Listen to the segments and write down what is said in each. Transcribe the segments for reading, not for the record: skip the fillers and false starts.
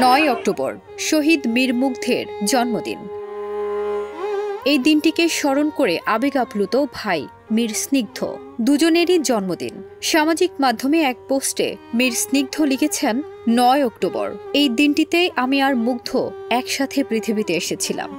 ৯ October শহীদ মীর মুগ্ধের জন্মদিন। এই দিনটিকে স্মরণ করে আবেগ আপ্লুত ভাই মীর স্নিগ্ধ দুজনেরই জন্মদিন। সামাজিক মাধ্যমে এক পোস্টে মীর স্নিগ্ধ লিখেছেন, ৯ অক্টোবর এই দিনটিতে আমি আর মুগ্ধ একসাথে পৃথিবীতে এসেছিলাম।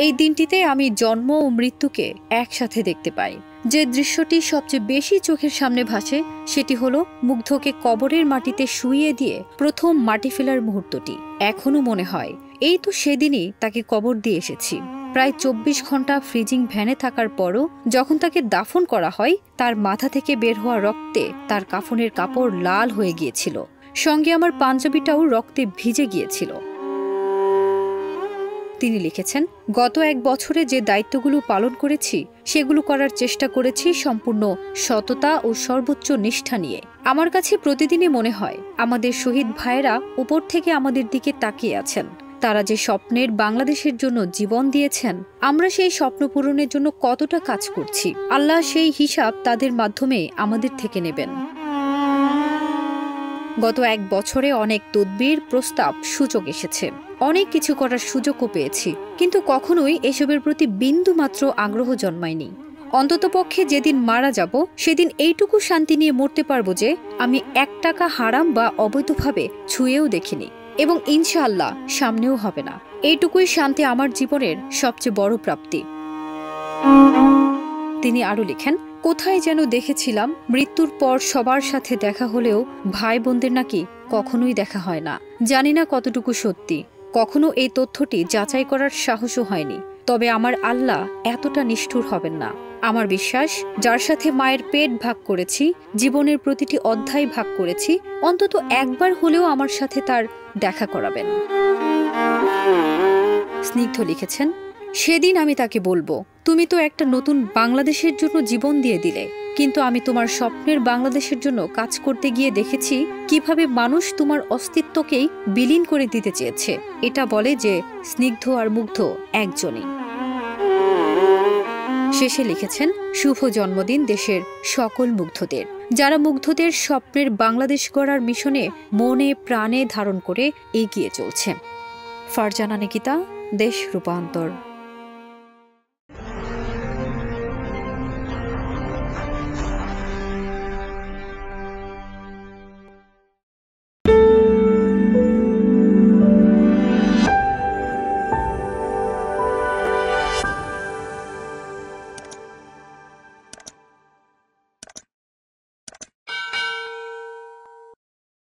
এই দিনটিতে আমি জন্ম ও মৃত্যুকে একসাথে দেখতে পাই। যে দৃশ্যটি সবচেয়ে বেশি চোখের সামনে ভাসে সেটি হলো মুগ্ধকে কবরের মাটিতে শুইয়ে দিয়ে প্রথম মাটি ফেলার মুহূর্তটি। এখনো মনে হয় এই তো সেদিনই তাকে কবর দিয়ে এসেছি। প্রায় ২৪ ঘন্টা ফ্রিজিং ভ্যানে থাকার পরও যখন তাকে দাফন করা হয়, তার মাথা থেকে বের হওয়া রক্তে তার কাফনের কাপড় লাল হয়ে গিয়েছিল, সঙ্গে আমার পাঞ্জাবিটাও রক্তে ভিজে গিয়েছিল। তিনি লিখেছেন, গত ১ বছরে যে দায়িত্বগুলো পালন করেছি সেগুলো করার চেষ্টা করেছি সম্পূর্ণ সততা ও সর্বোচ্চ নিষ্ঠা নিয়ে। আমার কাছে প্রতিদিনই মনে হয় আমাদের শহীদ ভাইয়েরা উপর থেকে আমাদের দিকে তাকিয়ে আছেন। তারা যে স্বপ্নের বাংলাদেশের জন্য জীবন দিয়েছেন, আমরা সেই স্বপ্ন পূরণের জন্য কতটা কাজ করছি, আল্লাহ সেই হিসাব তাদের মাধ্যমে আমাদের থেকে নেবেন। গত ১ বছরে অনেক তদবির, প্রস্তাব, সুযোগ এসেছে, অনেক কিছু করার সুযোগও পেয়েছি, কিন্তু কখনোই এসবের প্রতি বিন্দুমাত্র আগ্রহ জন্মায়নি। অন্ততপক্ষে যেদিন মারা যাব সেদিন এইটুকু শান্তি নিয়ে মরতে পারবো যে আমি ১ টাকা হারাম বা অবৈধভাবে ছুঁয়েও দেখিনি, এবং ইনশাআল্লাহ সামনেও হবে না। এইটুকুই শান্তি আমার জীবনের সবচেয়ে বড় প্রাপ্তি। তিনি আরও লিখেন, কোথায় যেন দেখেছিলাম মৃত্যুর পর সবার সাথে দেখা হলেও ভাই বোনদের নাকি কখনোই দেখা হয় না। জানি না কতটুকু সত্যি, কখনো এই তথ্যটি যাচাই করার সাহসও হয়নি। তবে আমার আল্লাহ এতটা নিষ্ঠুর হবেন না। আমার বিশ্বাস, যার সাথে মায়ের পেট ভাগ করেছি, জীবনের প্রতিটি অধ্যায় ভাগ করেছি, অন্তত একবার হলেও আমার সাথে তার দেখা করাবেন। স্নিগ্ধ লিখেছেন, সেদিন আমি তাকে বলবো, তুমি তো একটা নতুন বাংলাদেশের জন্য জীবন দিয়ে দিলে, কিন্তু আমি তোমার স্বপ্নের বাংলাদেশের জন্য কাজ করতে গিয়ে দেখেছি কিভাবে মানুষ তোমার অস্তিত্বকেই বিলীন করে দিতে চেয়েছে। এটা বলে যে স্নিগ্ধ আর মুগ্ধ একজনই। শেষে লিখেছেন, শুভ জন্মদিন দেশের সকল মুগ্ধদের, যারা মুগ্ধদের স্বপ্নের বাংলাদেশ গড়ার মিশনে মনে প্রাণে ধারণ করে এগিয়ে চলছে। ফারজানা নিকিতা, দেশ রূপান্তর।